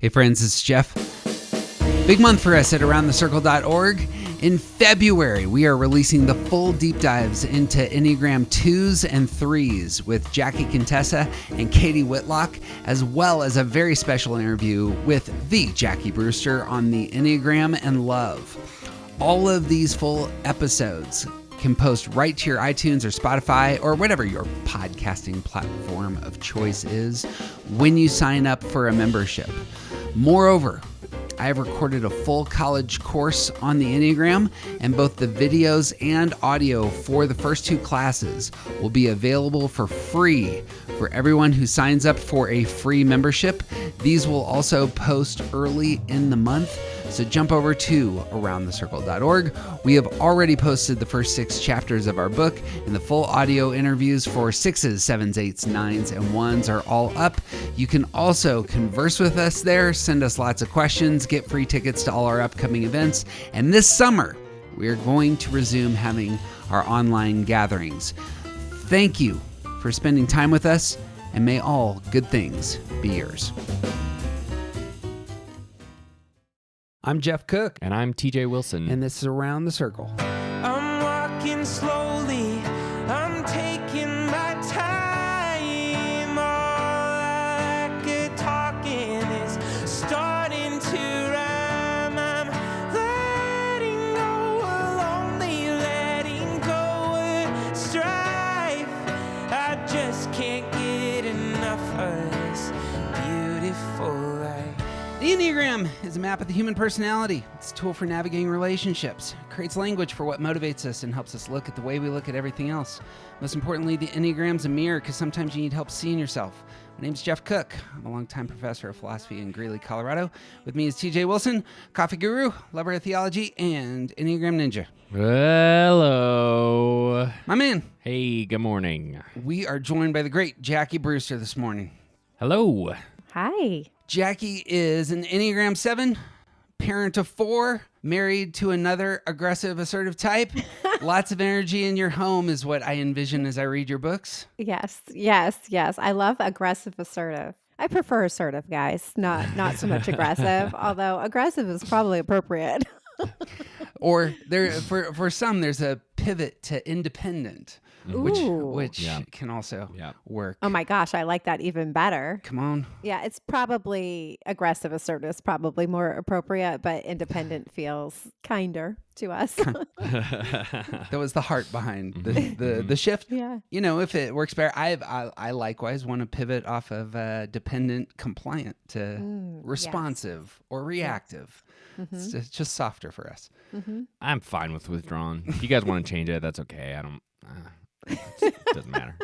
Hey friends, it's Jeff. Big month for us at aroundthecircle.org. In February, we are releasing the full deep dives into Enneagram 2s and 3s with Jackie Contessa and Katie Whitlock, as well as a very special interview with the Jackie Brewster on the Enneagram and love. All of these full episodes can post right to your iTunes or Spotify or whatever your podcasting platform of choice is when you sign up for a membership. Moreover, I have recorded a full college course on the Enneagram, and both the videos and audio for the first two classes will be available for free for everyone who signs up for a free membership. These will also post early in the month, so jump over to aroundthecircle.org. We have already posted the first 6 chapters of our book, and the full audio interviews for 6s, 7s, 8s, 9s, and 1s are all up. You can also converse with us there, send us lots of questions, get free tickets to all our upcoming events. And this summer, we are going to resume having our online gatherings. Thank you for spending time with us, and may all good things be yours. I'm Jeff Cook. And I'm TJ Wilson. And this is Around the Circle. I'm walking slowly, I'm taking my time. All I could talking is starting to rhyme. I'm letting go of lonely, letting go of strife. I just can't get enough of this beautiful life. The Enneagram is a map of the human personality. It's a tool for navigating relationships. It creates language for what motivates us and helps us look at the way we look at everything else. Most importantly, the Enneagram's a mirror because sometimes you need help seeing yourself. My name's Jeff Cook. I'm a longtime professor of philosophy in Greeley, Colorado. With me is TJ Wilson, coffee guru, lover of theology, and Enneagram ninja. Hello. My man. Hey, good morning. We are joined by the great Jackie Brewster this morning. Hello. Hi. Jackie is an Enneagram 7, parent of 4, married to another aggressive, assertive type. Lots of energy in your home is what I envision as I read your books. Yes. I love aggressive assertive. I prefer assertive, guys, not so much aggressive, although aggressive is probably appropriate. Or there for some, there's a pivot to independent, which Yeah. can also work. Oh my gosh, I like that even better. Come on. Yeah, it's probably aggressive assertive is probably more appropriate, but independent feels kinder to us. That was the heart behind the shift. Yeah. You know, if it works better, I likewise want to pivot off of dependent compliant to responsive or reactive. It's just softer for us. I'm fine with withdrawn. If you guys want to change it, that's okay. I don't. It doesn't matter.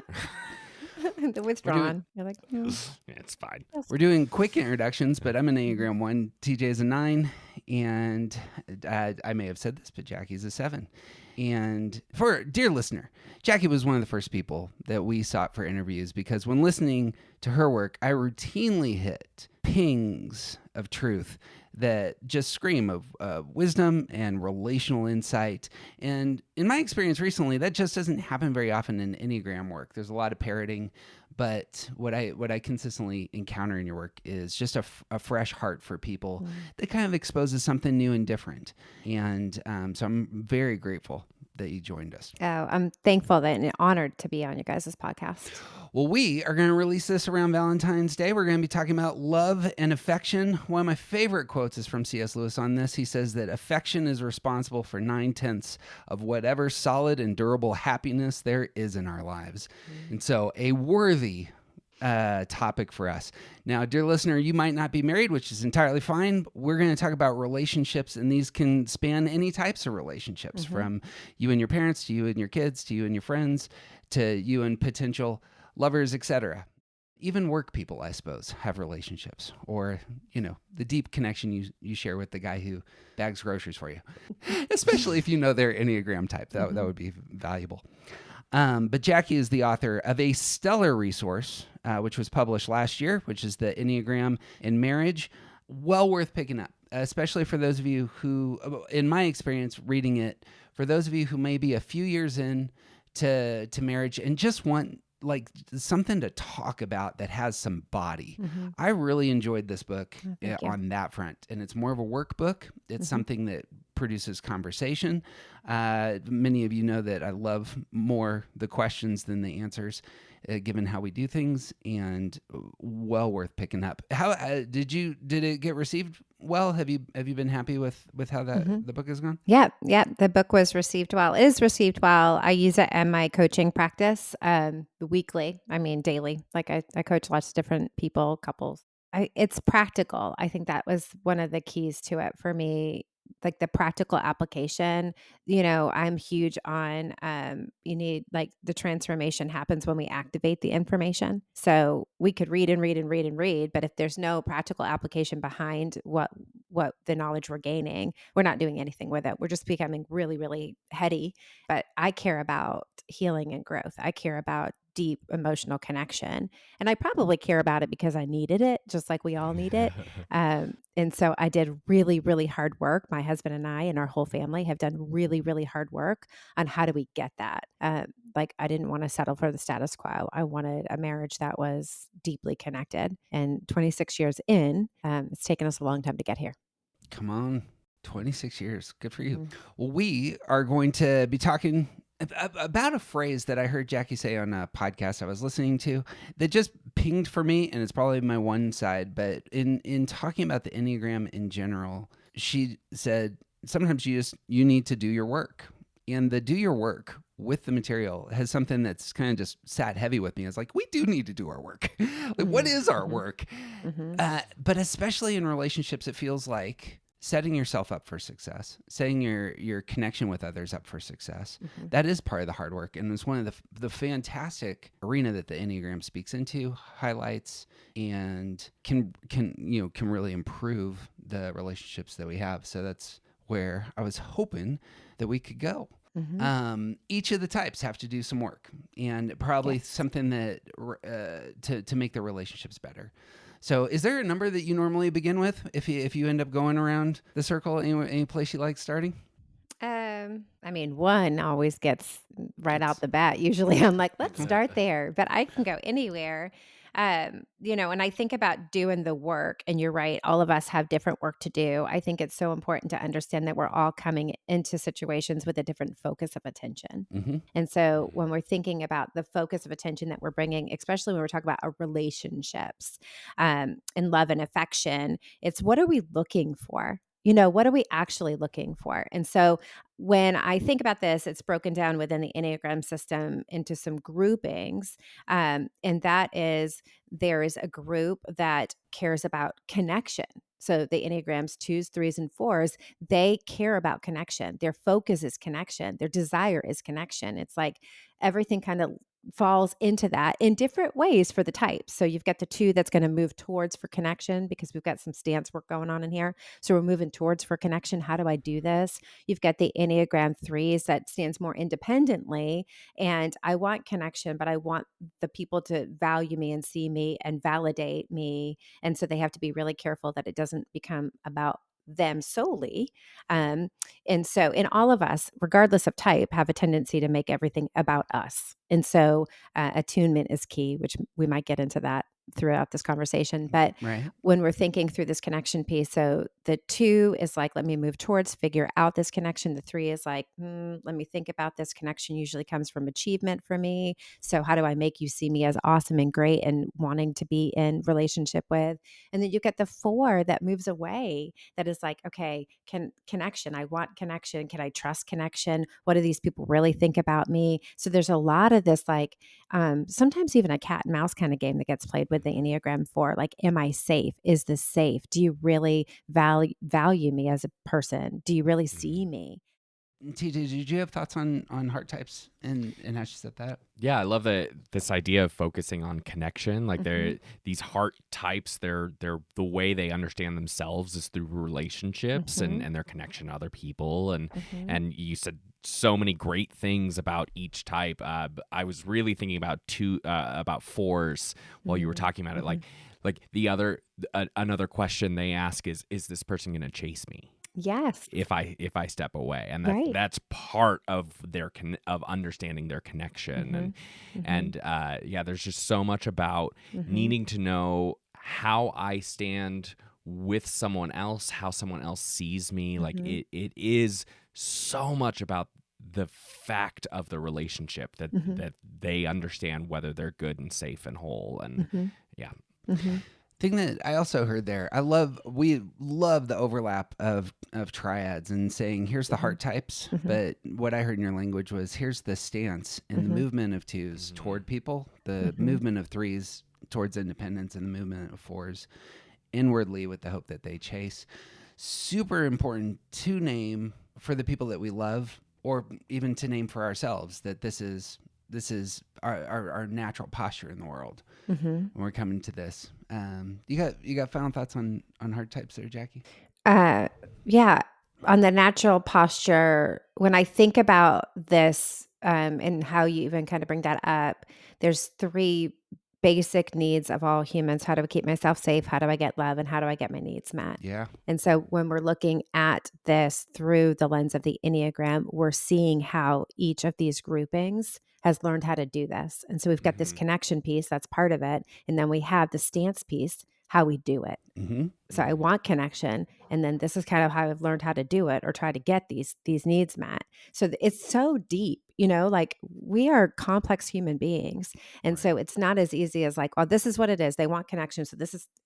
The withdrawn. You're like, Yeah, it's fine. We're doing quick introductions, but I'm an Enneagram 1, TJ is a 9, and I may have said this, but Jackie's a 7. And for dear listener, Jackie was one of the first people that we sought for interviews because when listening to her work, I routinely hit pings of truth that just scream of wisdom and relational insight. And in my experience recently, that just doesn't happen very often in Enneagram work. There's a lot of parroting, but what I consistently encounter in your work is just a fresh heart for people that kind of exposes something new and different. And so I'm very grateful that you joined us. oh, I'm thankful and honored to be on you guys' podcast. Well, we are going to release this around Valentine's Day. We're going to be talking about love and affection. One of my favorite quotes is from C.S. Lewis on this. He says that affection is responsible for 9/10 of whatever solid and durable happiness there is in our lives. And so a worthy topic for us. Now, dear listener, you might not be married, which is entirely fine. But we're going to talk about relationships, and these can span any types of relationships, from you and your parents, to you and your kids, to you and your friends, to you and potential lovers, etc. Even work people, I suppose, have relationships, or, you know, the deep connection you share with the guy who bags groceries for you, especially if you know their Enneagram type. That would be valuable. But Jackie is the author of a stellar resource, which was published last year, which is the Enneagram in Marriage. Well worth picking up, especially for those of you who, in my experience reading it, for those of you who may be a few years in to marriage and just want like something to talk about that has some body. Mm-hmm. I really enjoyed this book thank you. on that front. And it's more of a workbook. It's something that produces conversation. Many of you know that I love more the questions than the answers, given how we do things, and well worth picking up. How did it get received well? Have you been happy with how that the book has gone? Yeah. The book was received well. It is received well. I use it in my coaching practice weekly. I mean, daily. Like I coach lots of different people, couples. It's practical. I think that was one of the keys to it for me. Like the practical application, I'm huge on, you need like the transformation happens when we activate the information. So we could read and read and read and read, but if there's no practical application behind what the knowledge we're gaining, we're not doing anything with it. We're just becoming really, really heady. But I care about healing and growth. I care about deep emotional connection. And I probably care about it because I needed it, just like we all need it. And so I did really, really hard work. My husband and I and our whole family have done really, really hard work on how do we get that. Like I didn't want to settle for the status quo. I wanted a marriage that was deeply connected. And 26 years in, it's taken us a long time to get here. Come on, 26 years. Good for you. Well, we are going to be talking about a phrase that I heard Jackie say on a podcast I was listening to that just pinged for me, and it's probably my one side, but in talking about the Enneagram in general, she said, sometimes you need to do your work. And the do your work with the material has something that's kind of just sat heavy with me. It's like, we do need to do our work. Like, what is our work? But especially in relationships, it feels like setting yourself up for success, setting your connection with others up for success. That is part of the hard work. And it's one of the fantastic arena that the Enneagram speaks into, highlights, and can really improve the relationships that we have. So that's where I was hoping that we could go. Each of the types have to do some work, and probably something that to make the relationships better. So is there a number that you normally begin with if you end up going around the circle, any place you like starting? I mean, one always gets right out the bat. Usually I'm like, let's start there, but I can go anywhere. And I think about doing the work, and you're right, all of us have different work to do. I think it's so important to understand that we're all coming into situations with a different focus of attention. And so when we're thinking about the focus of attention that we're bringing, especially when we're talking about our relationships and love and affection, it's what are we looking for? What are we actually looking for? And so when I think about this, it's broken down within the Enneagram system into some groupings. And that is, there is a group that cares about connection. So the Enneagrams 2s, 3s, and 4s, they care about connection. Their focus is connection. Their desire is connection. It's like everything kind of falls into that in different ways for the types. So you've got the 2 that's going to move towards for connection, because we've got some stance work going on in here. So we're moving towards for connection. How do I do this? You've got the Enneagram 3s that stands more independently, and I want connection, but I want the people to value me and see me and validate me. And so they have to be really careful that it doesn't become about them solely. And so in all of us, regardless of type, have a tendency to make everything about us. And so attunement is key, which we might get into that throughout this conversation. But when we're thinking through this connection piece, so the 2 is like, let me move towards, figure out this connection. The 3 is like, let me think about this connection. Usually comes from achievement for me. So how do I make you see me as awesome and great and wanting to be in relationship with? And then you get the 4 that moves away, that is like, okay, connection. I want connection. Can I trust connection? What do these people really think about me? So there's a lot of this, like sometimes even a cat and mouse kind of game that gets played with the Enneagram 4. Like, am I safe? Is this safe? Do you really value me as a person? Do you really see me? TJ, did you have thoughts on heart types and how she said that? Yeah, I love this idea of focusing on connection. Like they're these heart types, they're the way they understand themselves is through relationships and their connection to other people. And you said so many great things about each type. I was really thinking about 4s while you were talking about it. Like the other another question they ask is this person going to chase me? Yes. if I step away, and Right. that's part of of understanding their connection. Mhm. Mhm. And yeah, there's just so much about Mhm. needing to know how I stand with someone else, how someone else sees me. Like Mhm. it is so much about the fact of the relationship, that Mhm. that they understand whether they're good and safe and whole. And Mhm. yeah. Mhm. Thing that I also heard there, we love the overlap of triads and saying here's the heart types, Mhm. but what I heard in your language was here's the stance and the Mhm. movement of twos toward people, the Mhm. movement of threes towards independence, and the movement of fours inwardly with the hope that they chase. Super important to name for the people that we love, or even to name for ourselves that this is our natural posture in the world Mhm. when we're coming to this. You got final thoughts on hard types there, Jackie? Uh, yeah, on the natural posture, when I think about this, and how you even kind of bring that up, there's 3 basic needs of all humans. How do I keep myself safe? How do I get love? And how do I get my needs met? Yeah. And so when we're looking at this through the lens of the Enneagram, we're seeing how each of these groupings has learned how to do this. And so we've got this Mhm. connection piece, that's part of it, and then we have the stance piece, how we do it. Mm-hmm. So I want connection, and then this is kind of how I've learned how to do it or try to get these needs met. So it's so deep, like we are complex human beings. And so Right. it's not as easy as like, well, this is what it is. They want connection. So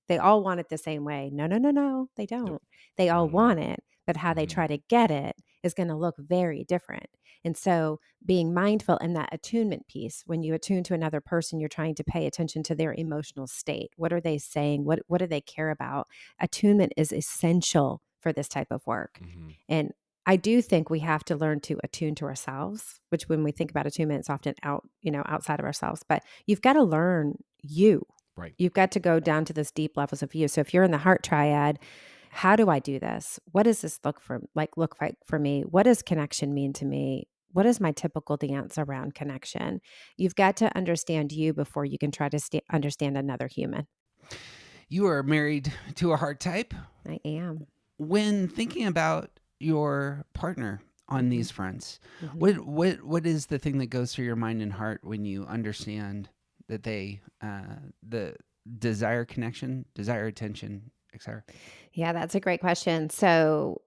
they all want it the same way. No, no, no, no, they Nope. don't. They all Not at all. want it, but how they Mhm. try to get it is going to look very different. And so being mindful in that attunement piece, when you attune to another person, you're trying to pay attention to their emotional state. What are they saying? What do they care about? Attunement is essential for this type of work. Mhm. And I do think we have to learn to attune to ourselves, which when we think about attunement, it's often outside of ourselves. But you've got to learn you. Right. You've got to go down to this deep levels of you. So if you're in the heart triad, how do I do this? What does this look like for me? What does connection mean to me? What is my typical dance around connection? You've got to understand you before you can try to understand another human. You are married to a heart type. I am. When thinking about your partner on Mhm. these fronts, Mhm. what is the thing that goes through your mind and heart when you understand that they the desire connection, desire attention, etc.? Yeah, that's a great question. So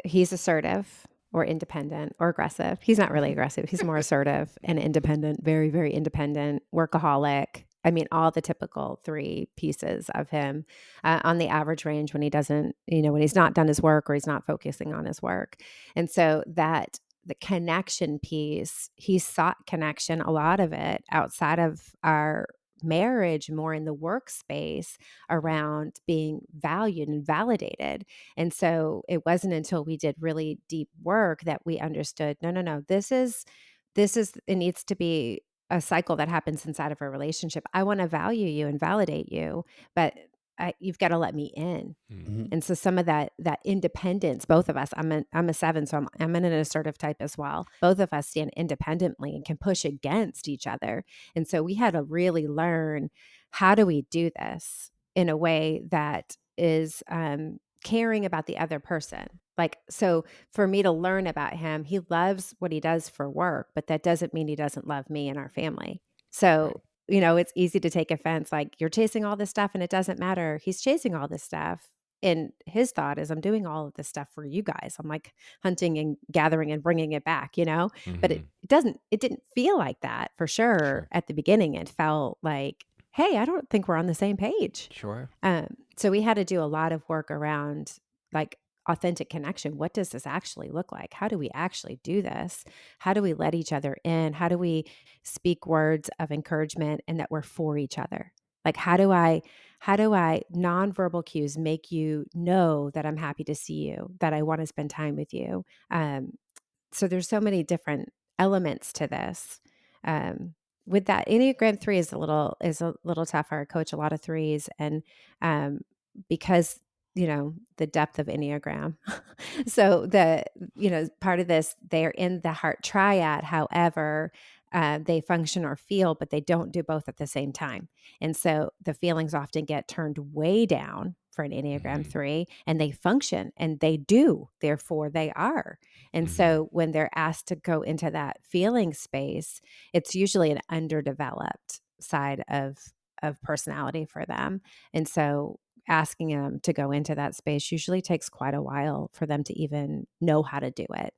he's assertive or independent or aggressive. He's not really aggressive. He's more assertive and independent, very, very independent, workaholic. I mean, all the typical 3 pieces of him on the average range when he doesn't, when he's not done his work or he's not focusing on his work. And so that the connection piece, he sought connection, a lot of it outside of our marriage, more in the workspace around being valued and validated. And so it wasn't until we did really deep work that we understood, no, no, no, it needs to be a cycle that happens inside of a relationship. I want to value you and validate you, but you've got to let me in. Mhm. Mm-hmm. And so some of that independence, both of us, I'm a 7, so I'm an assertive type as well. Both of us stand independently and can push against each other. And so we had to really learn, how do we do this in a way that is caring about the other person? Like, so for me to learn about him, he loves what he does for work, but that doesn't mean he doesn't love me and our family. Right. So it's easy to take offense, like, you're chasing all this stuff and it doesn't matter. He's chasing all this stuff. And his thought is, I'm doing all of this stuff for you guys. I'm like hunting and gathering and bringing it back. But Mhm. it didn't feel like that for sure Sure. at the beginning. It felt like, hey, I don't think we're on the same page. Sure. So we had to do a lot of work around like authentic connection. What does this actually look like? How do we actually do this? How do we let each other in? How do we speak words of encouragement and that we're for each other? Like, how do I nonverbal cues make you know that I'm happy to see you, that I want to spend time with you? So there's so many different elements to this. Um, with that, Enneagram 3 is a little tougher. I coach a lot of 3s, and because the depth of Enneagram. So part of this, they're in the heart triad. However, they function or feel, but they don't do both at the same time. And so the feelings often get turned way down for an Enneagram Mhm. 3, and they function and they do, therefore they are. And Mhm. so when they're asked to go into that feeling space, it's usually an underdeveloped side of personality for them. And so asking them to go into that space usually takes quite a while for them to even know how to do it,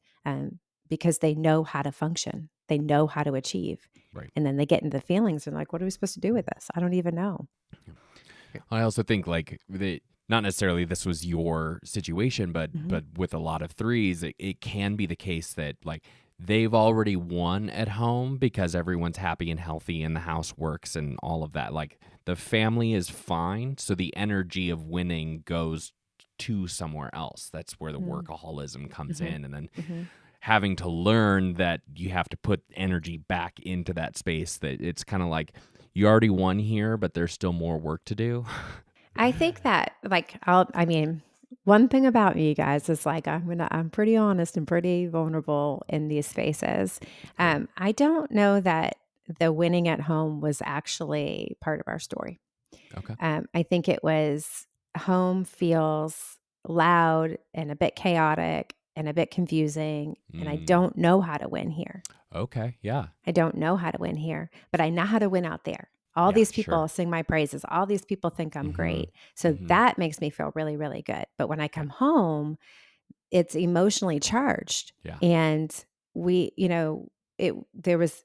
because they know how to function, they know how to achieve. Right. And then they get into the feelings and like, what are we supposed to do with this? I don't even know. I also think like not necessarily this was your situation, Mhm. but with a lot of threes, it can be the case that like they've already won at home because everyone's happy and healthy and the house works and all of that. Like the family is fine, so the energy of winning goes to somewhere else. That's where the Mm. workaholism comes Mhm. in, and then Mhm. having to learn that you have to put energy back into that space, that it's kind of like you already won here, but there's still more work to do. I think that I mean, one thing about me, guys, is like I'm pretty honest and pretty vulnerable in these spaces. Good. I don't know that the winning at home was actually part of our story. Okay. I think it was home feels loud and a bit chaotic and a bit confusing, and I Mm, don't know how to win here. okay. Yeah. I don't know how to win here, but I know how to win out there. All Yeah, these sure. people sing my praises. All these people think I'm Mm-hmm. great. So Mm-hmm. that makes me feel really, really good. But when I Yeah. come home, it's emotionally charged. Yeah. And we, it there was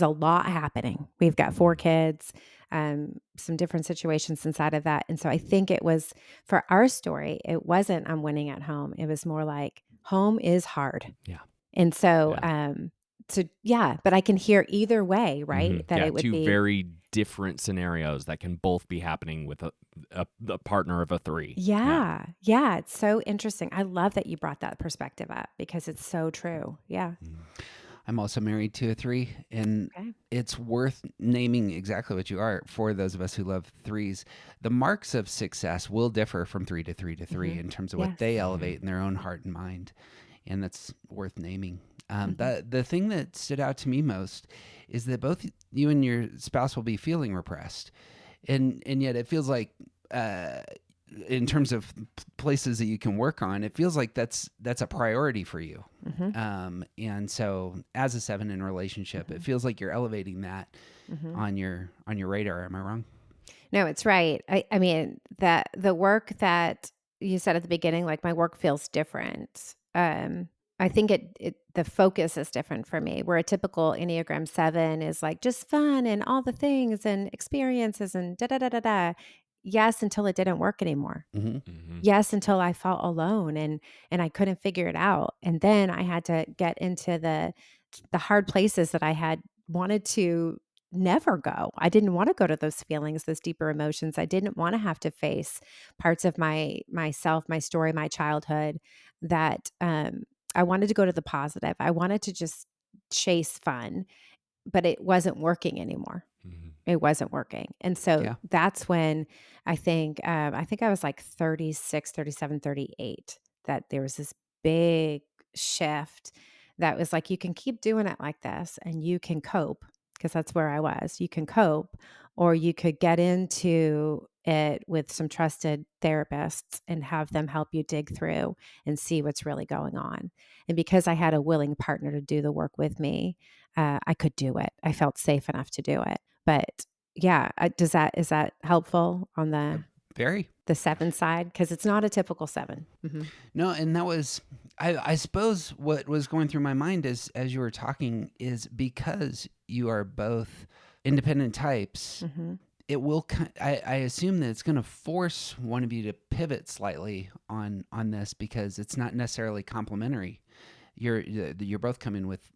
a lot happening. We've got 4 Mm, kids, some different situations inside of that. And so I think it was for our story, it wasn't I'm winning at home. It was more like home is hard. yeah. And so, Yeah. yeah, but I can hear either way, right? Mm-hmm. That Yeah. it would Two be, very different scenarios that can both be happening with a partner of a three. Yeah. yeah, yeah. It's so interesting. I love that you brought that perspective up because it's so true. Yeah. Mm, I'm also married to a 3, and Okay. it's worth naming exactly what you are for those of us who love 3s. The marks of success will differ from 3 to 3 to 3 Hmm. in terms of what Yes. they mm-hmm. elevate in their own heart and mind, and that's worth naming. Hmm. The thing that stood out to me most is that both you and your spouse will be feeling repressed, and yet it feels like, in terms of places that you can work on, it feels like that's a priority for you. Hmm. And so as a 7 in a relationship, it feels like you're elevating that Hmm. on your radar. Am I wrong? No, it's right. I mean, that the work that you said at the beginning, like my work feels different. I think the focus is different for me. Where a typical Enneagram 7 is like just fun and all the things and experiences and da da da da da. Yes, until it didn't work anymore. Mm-hmm. Mm-hmm. Yes, until I felt alone and I couldn't figure it out. And then I had to get into the hard places that I had wanted to never go. I didn't want to go to those feelings, those deeper emotions. I didn't want to have to face parts of myself, my story, my childhood that I wanted to go to the positive. I wanted to just chase fun, but it wasn't working anymore. Mm-hmm. It wasn't working. And so Yeah. that's when I think I was like 36, 37, 38. That there was this big shift that was like, you can keep doing it like this and you can cope, because that's where I was. You can cope, or you could get into it with some trusted therapists and have them help you dig through and see what's really going on. And because I had a willing partner to do the work with me, I could do it. I felt safe enough to do it. But yeah, is that helpful on Very. the 7 side? Because it's not a typical 7. Mhm. No, and that was, I suppose what was going through my mind as you were talking is because you are both independent types, Mhm. it will, I assume that it's going to force one of you to pivot slightly on this because it's not necessarily complementary. You're both coming with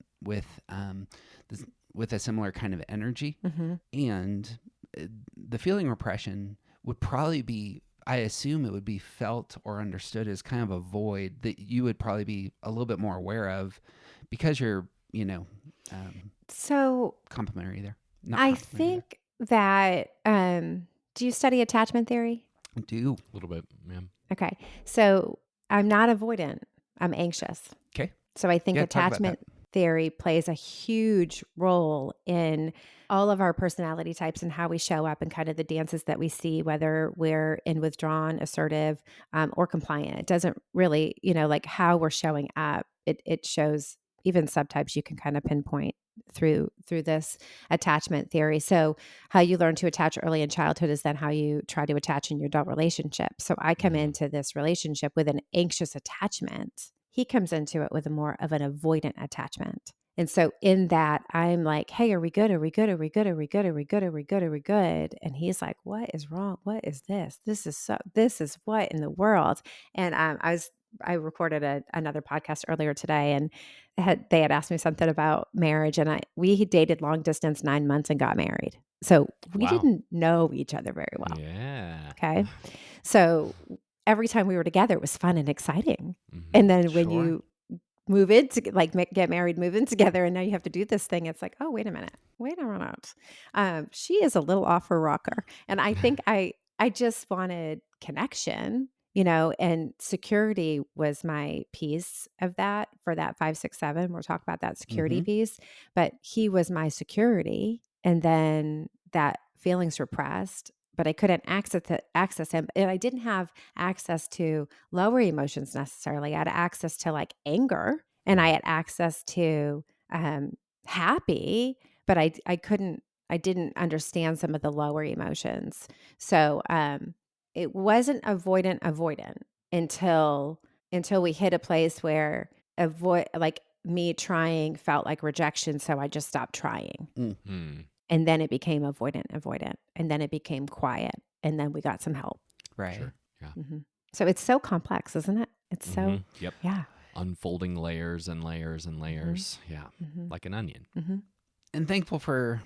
this, with a similar kind of energy, Mhm. and the feeling repression would probably be, I assume it would be felt or understood as kind of a void that you would probably be a little bit more aware of because you're, So, complementary there. Not I complementary there. think that, do you study attachment theory? I do. A little bit. Yeah. Okay. So, I'm not avoidant, I'm anxious. Okay. So, I think Yeah, talk about that. theory plays a huge role in all of our personality types and how we show up and kind of the dances that we see, whether we're in withdrawn, assertive, or compliant. It doesn't really, like how we're showing up. It shows even subtypes you can kind of pinpoint through this attachment theory. So how you learn to attach early in childhood is then how you try to attach in your adult relationship. So I come into this relationship with an anxious attachment. He comes into it with a more of an avoidant attachment. And so in that, I'm like, hey, are we good? Are we good? Are we good? Are we good? Are we good? Are we good? Are we good? And he's like, what is wrong? What is this? This is what in the world? And I recorded another podcast earlier today, and they had asked me something about marriage, and we dated long distance 9 months and got married. So we Wow. didn't know each other very well. Yeah. Okay. So every time we were together, it was fun and exciting. Mhm. And then when Sure. you move into get married, move in together, and now you have to do this thing, it's like, oh, wait a minute. She is a little off her rocker. And I think I just wanted connection, and security was my piece of that for that 5, 6, 7. We'll talk about that security Mhm. piece, but he was my security. And then that feelings repressed, but I couldn't access him. And I didn't have access to lower emotions necessarily. I had access to like anger, and I had access to happy, but I didn't understand some of the lower emotions. So it wasn't avoidant until we hit a place where like me trying felt like rejection. So I just stopped trying. Mm. And then it became avoidant. And then it became quiet. And then we got some help. Right. Sure. Yeah. So it's so complex, isn't it? It's so, Yep. yeah. Unfolding layers and layers and layers. Yeah. Like an onion. And thankful for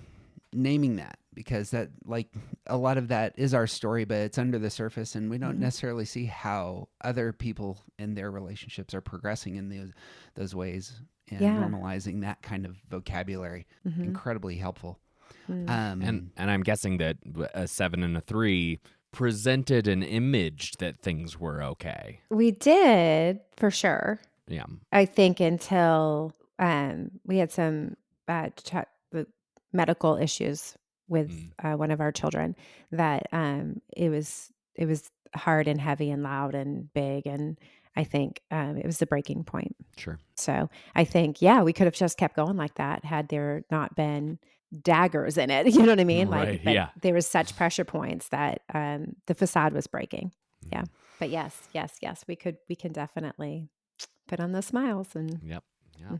naming that, because that, like, a lot of that is our story, but it's under the surface, and we don't necessarily see how other people in their relationships are progressing in those ways, and Yeah. normalizing that kind of vocabulary. Incredibly helpful. And I'm guessing that a 7 and a 3 presented an image that things were okay. We did for sure. Yeah. I think until we had some medical issues with one of our children, that it was hard and heavy and loud and big, and I think it was the breaking point. Sure. So I think, we could have just kept going like that had there not been daggers in it. You know what I mean? Right, Like, but yeah. there was such pressure points that the facade was breaking. Yeah. But yes, we can definitely put on those smiles and Yep. Yeah.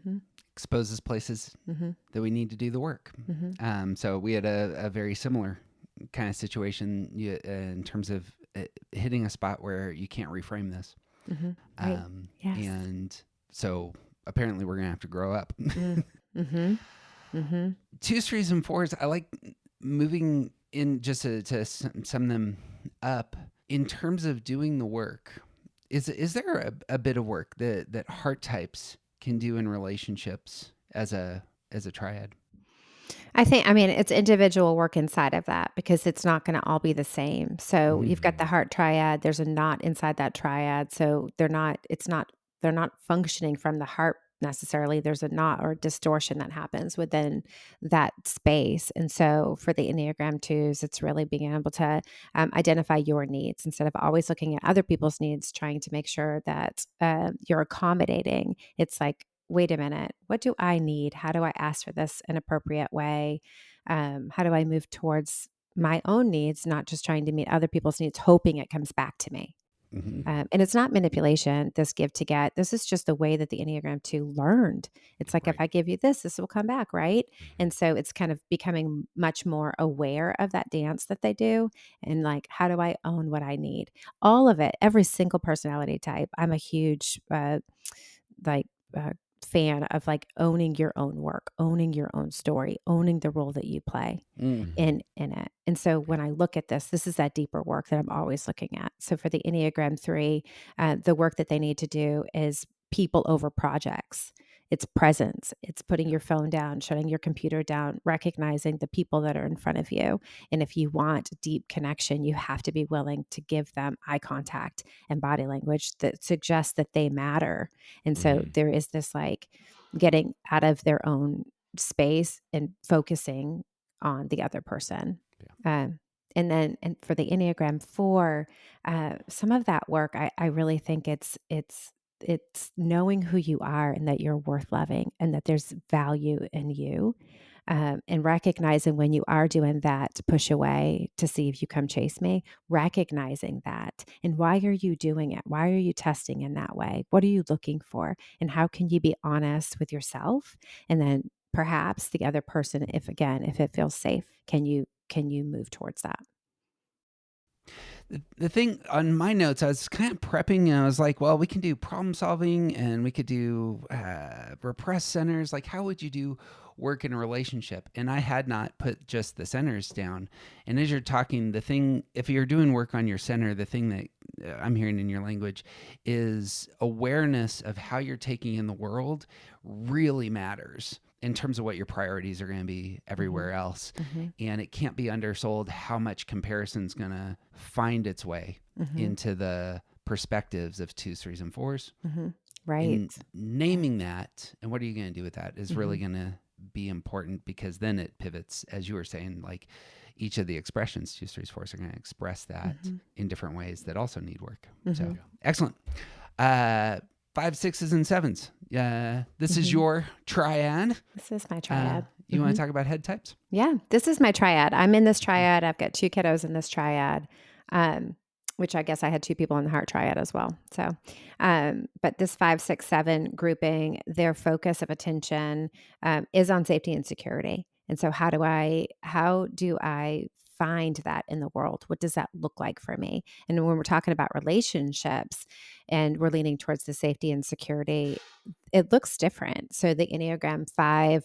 Exposes places that we need to do the work. So we had a very similar kind of situation in terms of hitting a spot where you can't reframe this. Right. Yes. And so apparently we're going to have to grow up. 2s, 3s, and 4s, I like moving in just to sum them up. In terms of doing the work, is there a bit of work that heart types can do in relationships as a triad? I mean, it's individual work inside of that, because it's not going to all be the same. So you've got the heart triad. There's a knot inside that triad. So they're not functioning from the heart necessarily. There's a knot or distortion that happens within that space. And so for the Enneagram 2s, it's really being able to identify your needs instead of always looking at other people's needs, trying to make sure that you're accommodating. It's like, wait a minute, what do I need? How do I ask for this in an appropriate way? How do I move towards my own needs, not just trying to meet other people's needs, hoping it comes back to me? And it's not manipulation, this give to get. This is just the way that the Enneagram 2 learned. It's like, if I give you this will come back, right? And so it's kind of becoming much more aware of that dance that they do. And like, how do I own what I need? All of it, every single personality type. I'm a huge fan of like owning your own work, owning your own story, owning the role that you play in it. And so when I look at this is that deeper work that I'm always looking at. So for the Enneagram 3, the work that they need to do is people over projects. It's presence. It's putting your phone down, shutting your computer down, recognizing the people that are in front of you. And if you want deep connection, you have to be willing to give them eye contact and body language that suggests that they matter. And so there is this like getting out of their own space and focusing on the other person. And then, and for the Enneagram 4, some of that work, I really think it's knowing who you are and that you're worth loving and that there's value in you. And recognizing when you are doing that to push away to see if you come chase me, recognizing that. And why are you doing it? Why are you testing in that way? What are you looking for? And how can you be honest with yourself? And then perhaps the other person, if it feels safe, can you move towards that? The thing on my notes, I was kind of prepping and I was like, well, we can do problem solving and we could do repressed centers. Like, how would you do work in a relationship? And I had not put just the centers down. And as you're talking, the thing, if you're doing work on your center, the thing that I'm hearing in your language is awareness of how you're taking in the world really matters in terms of what your priorities are going to be everywhere else. And it can't be undersold how much comparison is going to find its way into the perspectives of 2s, 3s, and 4s. Right. And naming that and what are you going to do with that is really going to be important, because then it pivots, as you were saying, like each of the expressions, 2s, 3s, 4s are going to express that in different ways that also need work. So excellent. 5s, 6s, and 7s. This is your triad. This is my triad. You want to talk about head types? Yeah, this is my triad. I'm in this triad. I've got 2 kiddos in this triad, which I guess I had 2 people in the heart triad as well. So, but this 5, 6, 7 grouping, their focus of attention is on safety and security. And so how do I find that in the world? What does that look like for me? And when we're talking about relationships and we're leaning towards the safety and security, it looks different. So the Enneagram 5,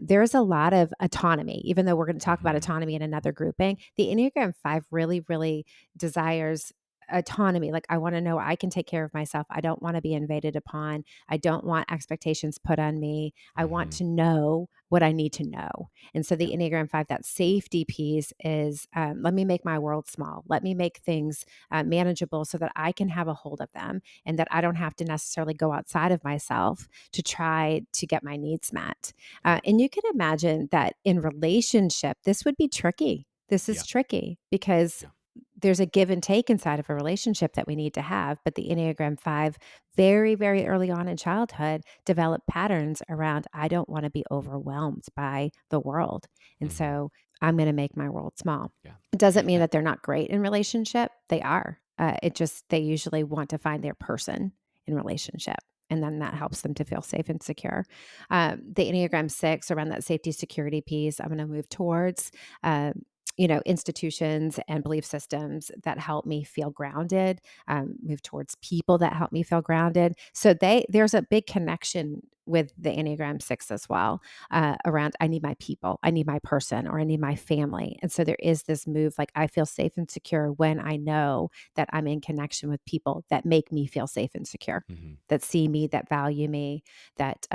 there's a lot of autonomy, even though we're going to talk about autonomy in another grouping. The Enneagram 5 really, really desires autonomy. Like, I want to know I can take care of myself. I don't want to be invaded upon. I don't want expectations put on me. I want to know what I need to know. And so the Enneagram 5, that safety piece is, let me make my world small. Let me make things manageable so that I can have a hold of them and that I don't have to necessarily go outside of myself to try to get my needs met. And you can imagine that in relationship, this would be tricky. This is tricky because there's a give and take inside of a relationship that we need to have. But the Enneagram 5, very, very early on in childhood, developed patterns around, I don't want to be overwhelmed by the world. And so I'm going to make my world small. It doesn't mean that they're not great in relationship. They are. They usually want to find their person in relationship. And then that helps them to feel safe and secure. The Enneagram 6, around that safety security piece, I'm going to move towards institutions and belief systems that help me feel grounded, move towards people that help me feel grounded. So there's a big connection with the Enneagram 6 as well, around, I need my people, I need my person, or I need my family. And so there is this move, like, I feel safe and secure when I know that I'm in connection with people that make me feel safe and secure, that see me, that value me, that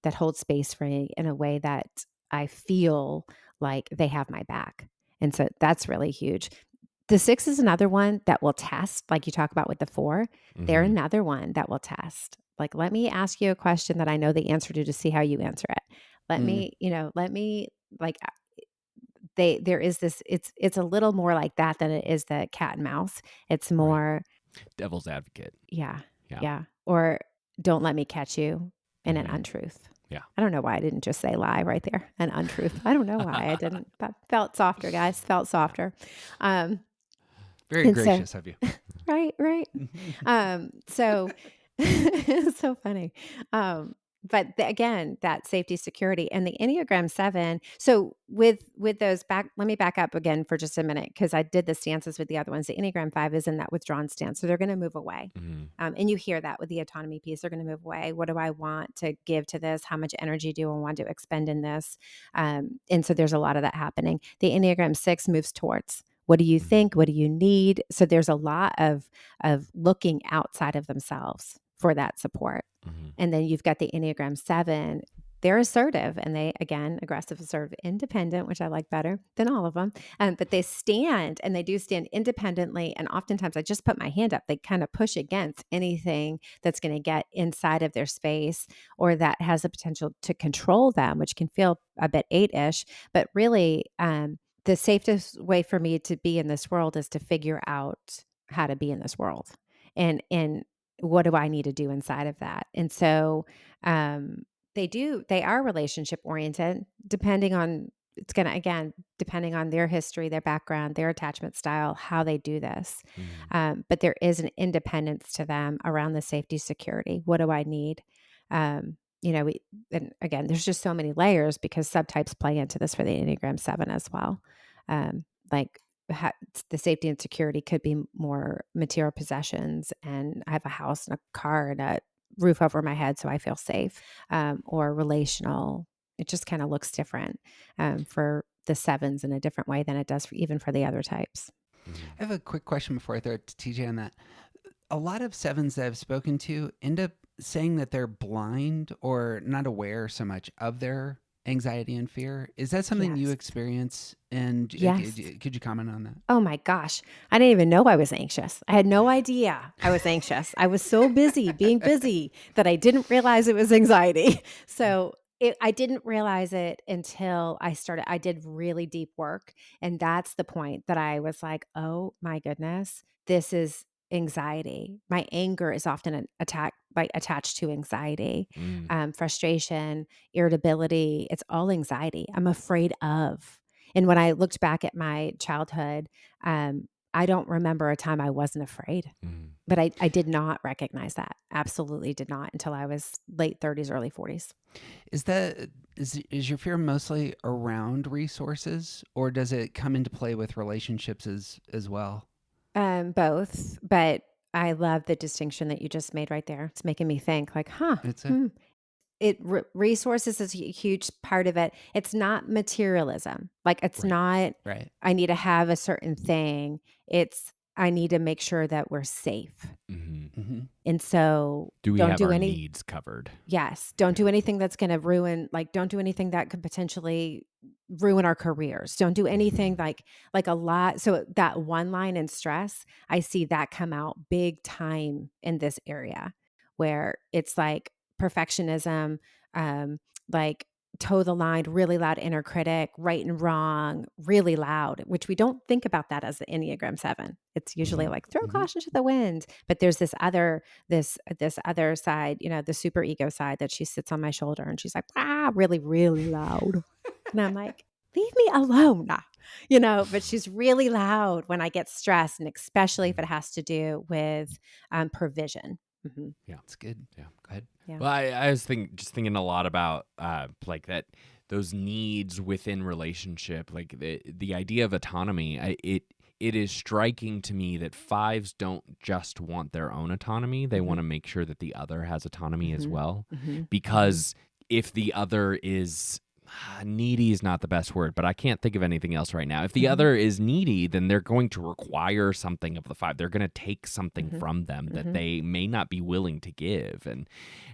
hold space for me in a way that I feel like they have my back. And so that's really huge. The 6 is another one that will test, like you talk about with the 4. They're another one that will test. Like, let me ask you a question that I know the answer to see how you answer it. There is this, it's a little more like that than it is the cat and mouse. It's more devil's advocate. Yeah. Or don't let me catch you in an untruth. I don't know why I didn't just say lie right there. An untruth. I don't know why I didn't. That felt softer, guys. Felt softer. Very gracious of you. Right. So it's so funny. But again, that safety, security, and the Enneagram 7. So with those let me back up again for just a minute, because I did the stances with the other ones. The Enneagram 5 is in that withdrawn stance. So they're going to move away. And you hear that with the autonomy piece. They're going to move away. What do I want to give to this? How much energy do I want to expend in this? And so there's a lot of that happening. The Enneagram 6 moves towards, what do you think? What do you need? So there's a lot of looking outside of themselves for that support. And then you've got the Enneagram 7. They're assertive and they, again, aggressive, assertive, independent, which I like better than all of them. But they stand and they do stand independently. And oftentimes I just put my hand up. They kind of push against anything that's going to get inside of their space or that has the potential to control them, which can feel a bit 8-ish. But really, the safest way for me to be in this world is to figure out how to be in this world. And what do I need to do inside of that? And so they are relationship oriented, depending on depending on their history, their background, their attachment style, how they do this. But there is an independence to them around the safety, security. What do I need? And again, there's just so many layers because subtypes play into this for the Enneagram 7 as well. Like the safety and security could be more material possessions, and I have a house and a car and a roof over my head, so I feel safe, or relational. It just kind of looks different for the 7s in a different way than it does even for the other types. I have a quick question before I throw it to TJ on that. A lot of 7s that I've spoken to end up saying that they're blind or not aware so much of their anxiety and fear. Is that something you Yes. experience? And Yes. could you comment on that? Oh my gosh. I didn't even know I was anxious. I had no idea I was anxious. I was so busy being busy that I didn't realize it was anxiety. So I didn't realize it until I did really deep work. And that's the point that I was like, oh my goodness, this is anxiety. My anger is often attached to anxiety, frustration, irritability. It's all anxiety. I'm afraid of. And when I looked back at my childhood, I don't remember a time I wasn't afraid, but I did not recognize that. Absolutely did not until I was late 30s, early 40s. Is your fear mostly around resources, or does it come into play with relationships as well? Both, but I love the distinction that you just made right there. It's making me think like, resources is a huge part of it. It's not materialism. Like it's not, Right. I need to have a certain thing. It's, I need to make sure that we're safe. And so Do we don't have do our any needs covered? Yes. Don't do anything that's going to ruin, don't do anything that could potentially ruin our careers. Don't do anything like a lot. So that one line in stress, I see that come out big time in this area where it's like perfectionism, like toe the line, really loud inner critic, right and wrong, really loud, which we don't think about that as the Enneagram 7. It's usually like throw caution to the wind. But there's this other side, the super ego side that she sits on my shoulder and she's like, really, really loud. And I'm like, leave me alone. But she's really loud when I get stressed, and especially if it has to do with provision. Yeah, That's good. Yeah. Go ahead. Yeah. Well, I was thinking a lot about like that, those needs within relationship, like the idea of autonomy. It is striking to me that 5s don't just want their own autonomy; they want to make sure that the other has autonomy as well. Because if the other is needy is not the best word, but I can't think of anything else right now. If the other is needy, then they're going to require something of the 5. They're going to take something from them that they may not be willing to give.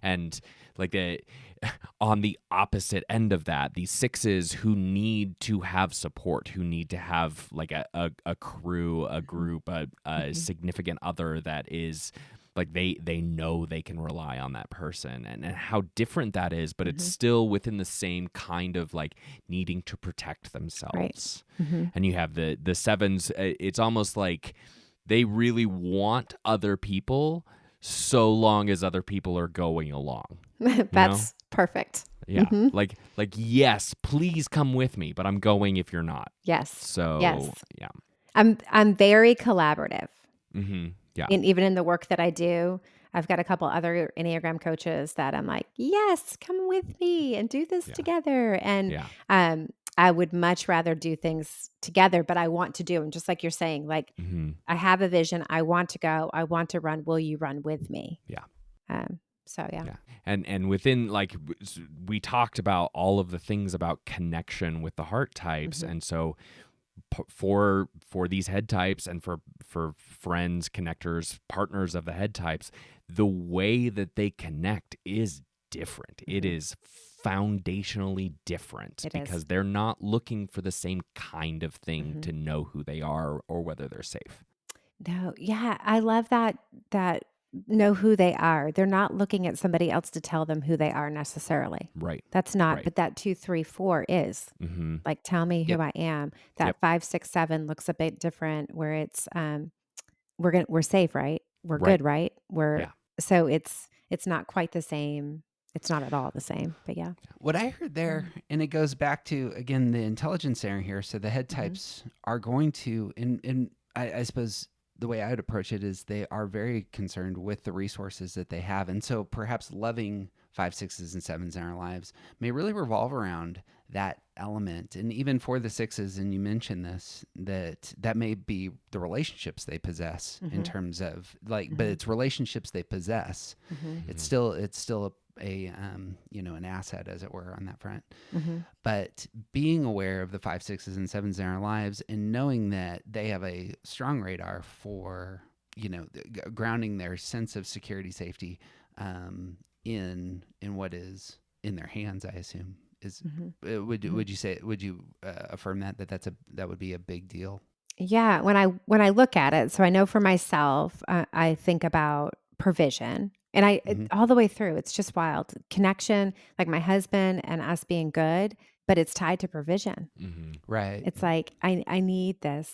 And like on the opposite end of that, these 6s who need to have support, who need to have like a crew, a group, a significant other that is like they know they can rely on that person, and how different that is, but it's still within the same kind of like needing to protect themselves. And you have the 7s, it's almost like they really want other people so long as other people are going along. That's perfect. Yeah. Like yes, please come with me, but I'm going if you're not. Yes. So yes. yeah. I'm very collaborative. Yeah. And even in the work that I do, I've got a couple other Enneagram coaches that I'm like, yes, come with me and do this together. And I would much rather do things together, but I want to do them just like you're saying, like I have a vision. I want to go. I want to run. Will you run with me? Yeah. So yeah. And within, like, we talked about all of the things about connection with the heart types. And so for these head types and for friends, connectors, partners of the head types, the way that they connect is different. It is foundationally different It is. because they're not looking for the same kind of thing to know who they are or whether they're safe. No, yeah, I love that know who they are. They're not looking at somebody else to tell them who they are necessarily. Right. That's not, Right. but that 2, 3, 4 is. Mm-hmm. Like, tell me who Yep. I am. That Yep. 5, 6, 7 looks a bit different where it's we're safe, right? We're Right. good, right? Yeah. So it's not quite the same. It's not at all the same, but yeah. What I heard there, and it goes back to again the intelligence center here. So the head types are going to, and I suppose the way I would approach it is they are very concerned with the resources that they have, and so perhaps loving 5, 6s, and 7s in our lives may really revolve around that element. And even for the 6s, and you mentioned this, that may be the relationships they possess in terms of like, but it's relationships they possess. It's still a an asset, as it were, on that front. But being aware of the 5, 6s, and 7s in our lives and knowing that they have a strong radar for grounding their sense of security, safety in what is in their hands, I assume is would you affirm that would be a big deal? Yeah, when I look at it, so I know for myself, I think about provision, and all the way through, it's just wild connection, like my husband and us being good, but it's tied to provision. Mm-hmm. Right. It's like I need this.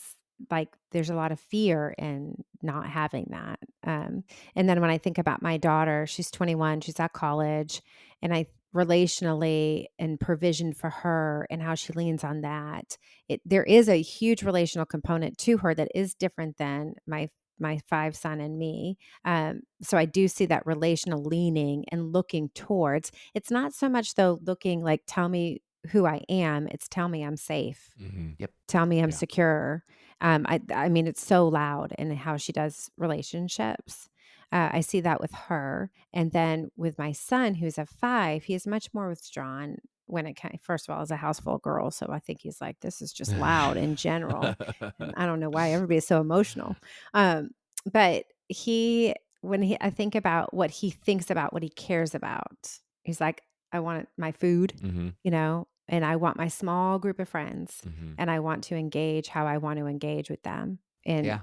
Like there's a lot of fear in not having that. And then when I think about my daughter, she's 21, she's at college, and I relationally and provision for her and how she leans on that. There is a huge relational component to her that is different than my 5 son and me. So I do see that relational leaning and looking towards. It's not so much though looking like tell me who I am. It's tell me I'm safe. Mm-hmm. Yep. Tell me I'm Yeah. secure. I mean, it's so loud in how she does relationships. I see that with her. And then with my son, who's a 5, he is much more withdrawn when it comes, first of all, as a house full of girls. So I think he's like, this is just loud in general. And I don't know why everybody's so emotional. But I think about what he thinks about, what he cares about, he's like, I want my food, Mm-hmm. and I want my small group of friends, Mm-hmm. and I want to engage how I want to engage with them. And Yeah.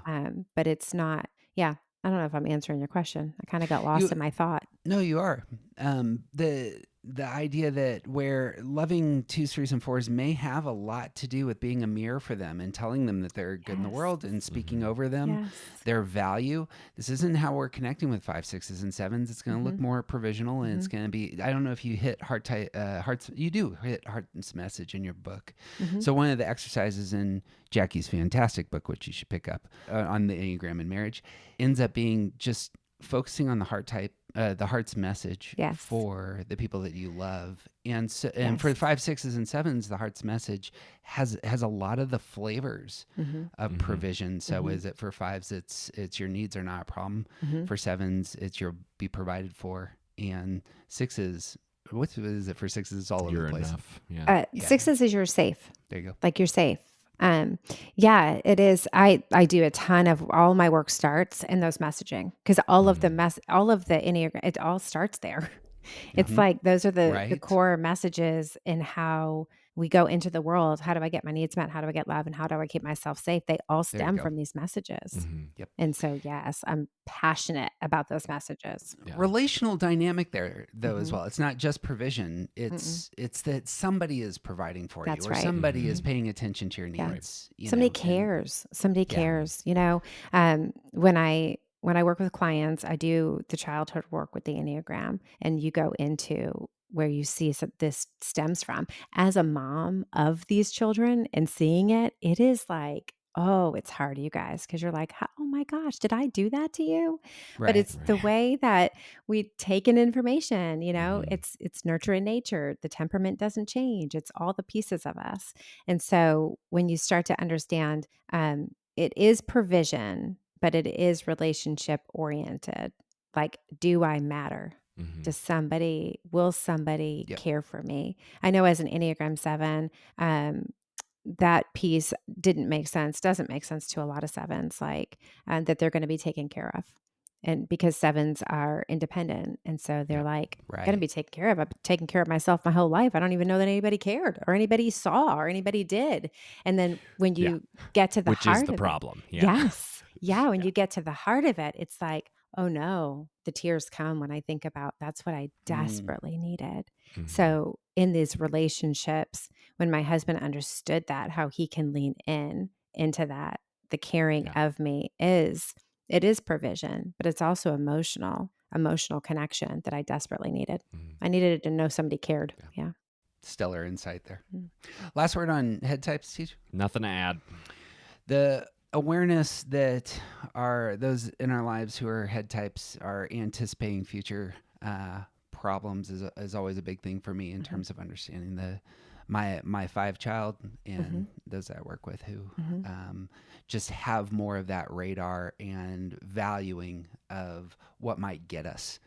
but it's not, yeah. I don't know if I'm answering your question. I kind of got You lost in my thought. No, you are. The idea that where loving 2s, 3s, and 4s may have a lot to do with being a mirror for them and telling them that they're good in the Yes. world and speaking over them, Yes. their value. This isn't how we're connecting with 5, 6s, and 7s. It's going to look more provisional, and it's going to be. I don't know if you hit hearts. You do hit heart's message in your book. So one of the exercises in Jackie's fantastic book, which you should pick up on the Enneagram and marriage, ends up being just focusing on the heart type, the heart's message Yes. for the people that you love, and for Yes. the 5, 6s, and 7s, the heart's message has a lot of the flavors of provision. So is it for 5s? It's your needs are not a problem. For 7s, it's you'll be provided for, and 6s. What is it for 6s? It's all over You're the place. enough. Yeah. 6s is you're safe. There you go. Like you're safe. Yeah, it is. I do a ton of all my work starts in those messaging because all of the Enneagram, it all starts there. It's like those are the Right. core messages in how we go into the world. How do I get my needs met? How do I get love? And how do I keep myself safe? They all There you stem go. from these messages. Mm-hmm. Yep. And so, yes, I'm passionate about those messages. Yeah. Relational dynamic there though as well. It's not just provision. It's that somebody is providing for That's you, or right. somebody is paying attention to your Yeah. needs. Somebody and cares. Somebody Yeah. cares. When I work with clients, I do the childhood work with the Enneagram, and you go into where you see this stems from. As a mom of these children and seeing it, it is like, oh, it's hard, you guys, because you're like, oh my gosh, did I do that to you? But Right. it's the way that we take in information, Mhm. it's nurture and nature. The temperament doesn't change. It's all the pieces of us. And so when you start to understand, it is provision, but it is relationship oriented. Like, do I matter? Mhm. Will somebody Yep. care for me? I know as an Enneagram 7, that piece didn't make sense, doesn't make sense to a lot of sevens, like, that they're going to be taken care of. And because sevens are independent. And so they're like, going to Right. be taken care of. I've been taking care of myself my whole life. I don't even know that anybody cared or anybody saw or anybody did. And then when Yeah. you get to the Which is heart the of it, problem. Yeah. yes. Yeah. When you get to the heart of it, it's like, oh no, the tears come when I think about that's what I desperately needed. Mhm. So in these relationships, when my husband understood that, how he can lean into that, the caring Yeah. of me it is provision, but it's also emotional connection that I desperately needed. Mhm. I needed to know somebody cared. Yeah. Yeah. Stellar insight there. Mm. Last word on head types, teacher. Nothing to add. The awareness that are those in our lives who are head types are anticipating future problems is always a big thing for me in terms of understanding my 5 child and those that I work with who just have more of that radar and valuing of what might get us,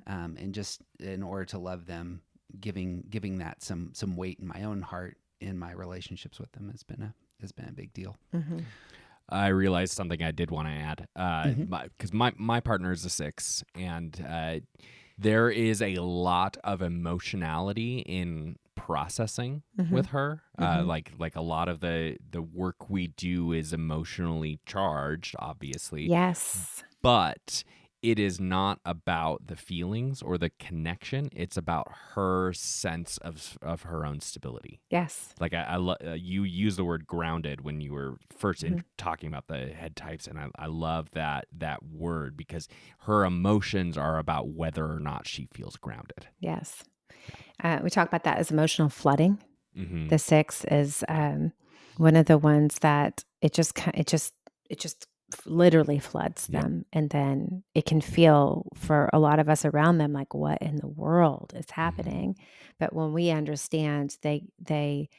and just in order to love them, giving that some weight in my own heart in my relationships with them has been a big deal. I realized something I did want to add because my partner is a 6, and there is a lot of emotionality in processing with her. Like a lot of the work we do is emotionally charged, obviously, Yes. but it is not about the feelings or the connection. It's about her sense of her own stability. Yes. Like you use the word grounded when you were first talking about the head types, and I love that word because her emotions are about whether or not she feels grounded. Yes. We talk about that as emotional flooding. Mm-hmm. The 6 is one of the ones that it just literally floods Yep. them, and then it can feel for a lot of us around them like, what in the world is happening? But when we understand they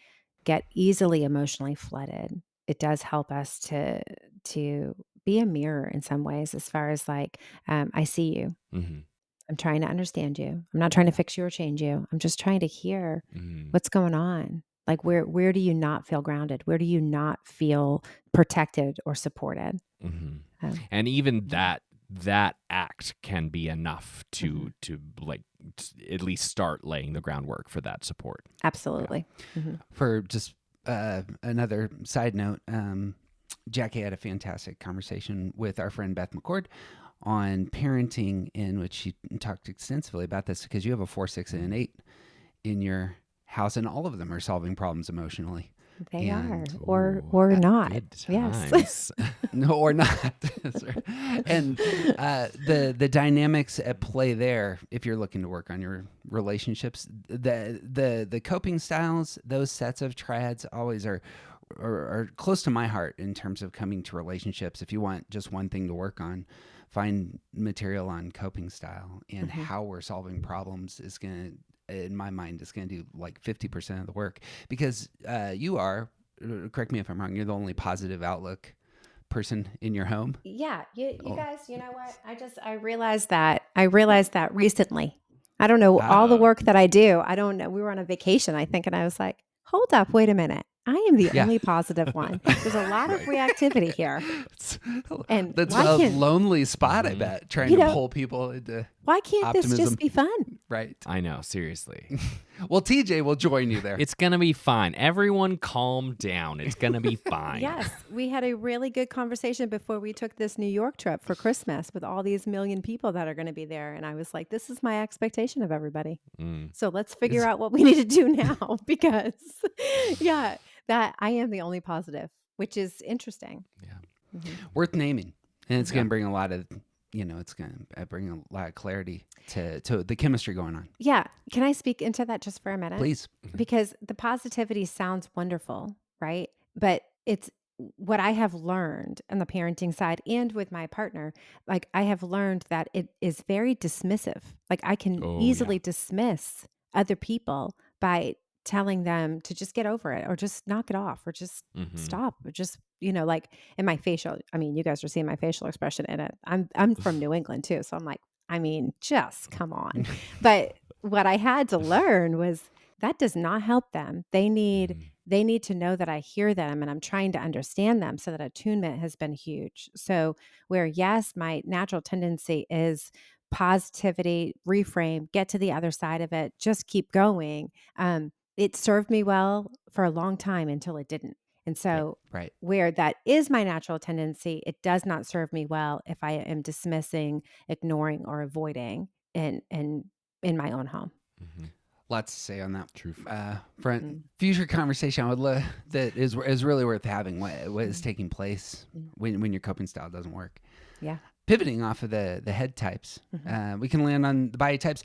get easily emotionally flooded, it does help us to be a mirror in some ways, as far as like, I see you. Mm-hmm. I'm trying to understand you. I'm not trying to fix you or change you. I'm just trying to hear what's going on. Like, where do you not feel grounded? Where do you not feel protected or supported? And even that act can be enough to like at least start laying the groundwork for that support. Absolutely. For just another side note, Jackie had a fantastic conversation with our friend Beth McCord on parenting, in which she talked extensively about this because you have a 4, 6, and an 8 in your house, and all of them are solving problems emotionally. They And- are, or not. Good Yes. times. No, or not. That's right. And the dynamics at play there, if you're looking to work on your relationships, the coping styles, those sets of triads always are close to my heart in terms of coming to relationships. If you want just one thing to work on, find material on coping style and how we're solving problems is going to, in my mind, is going to do like 50% of the work, because you are, correct me if I'm wrong, you're the only positive outlook person in your home. Yeah. You guys, you know what? I realized that recently. I don't know all the work that I do. I don't know. We were on a vacation, I think, and I was like, hold up, wait a minute. I am the only positive one. There's a lot of reactivity here. And That's why a can't- lonely spot, I bet, trying to pull people into Why can't this optimism. just be fun? Right. I know, seriously. Well, TJ will join you there. It's going to be fine. Everyone calm down. It's going to be fine. Yes, we had a really good conversation before we took this New York trip for Christmas with all these million people that are going to be there. And I was like, this is my expectation of everybody. So let's figure out what we need to do now, because that I am the only positive, which is interesting. Yeah. Worth naming. And it's going to bring a lot of, it's going to bring a lot of clarity to the chemistry going on. Yeah. Can I speak into that just for a minute? Please. Because the positivity sounds wonderful, right? But it's what I have learned on the parenting side and with my partner. Like, I have learned that it is very dismissive. Like, I can easily dismiss other people by telling them to just get over it, or just knock it off, or just stop, or just, like in my facial, I mean, you guys are seeing my facial expression in it. I'm from New England too. So I'm like, I mean, just come on. But what I had to learn was that does not help them. They need they need to know that I hear them and I'm trying to understand them. So that attunement has been huge. So where, yes, my natural tendency is positivity, reframe, get to the other side of it, just keep going. It served me well for a long time until it didn't. And so Right. where that is my natural tendency, it does not serve me well if I am dismissing, ignoring, or avoiding in my own home. Mm-hmm. Lots to say on that True. front. Mm. Future conversation I would love that is really worth having. What is taking place when your coping style doesn't work? Yeah. Pivoting off of the head types, we can land on the body types.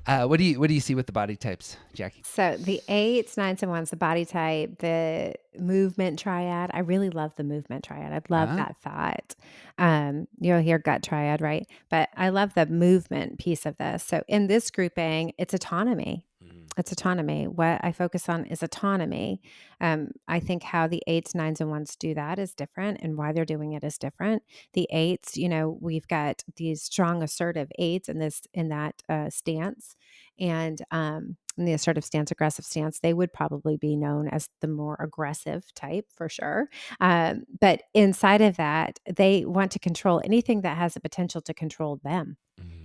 What do you see with the body types, Jackie? So the 8s, 9s, and 1s, the body type, the movement triad. I really love the movement triad. I love that thought. You'll hear gut triad, right? But I love the movement piece of this. So in this grouping, it's autonomy. It's autonomy. What I focus on is autonomy. I think how the 8s, 9s, and 1s do that is different, and why they're doing it is different. The 8s, we've got these strong, assertive 8s in that stance, and in the assertive stance, aggressive stance, they would probably be known as the more aggressive type for sure. But inside of that, they want to control anything that has the potential to control them.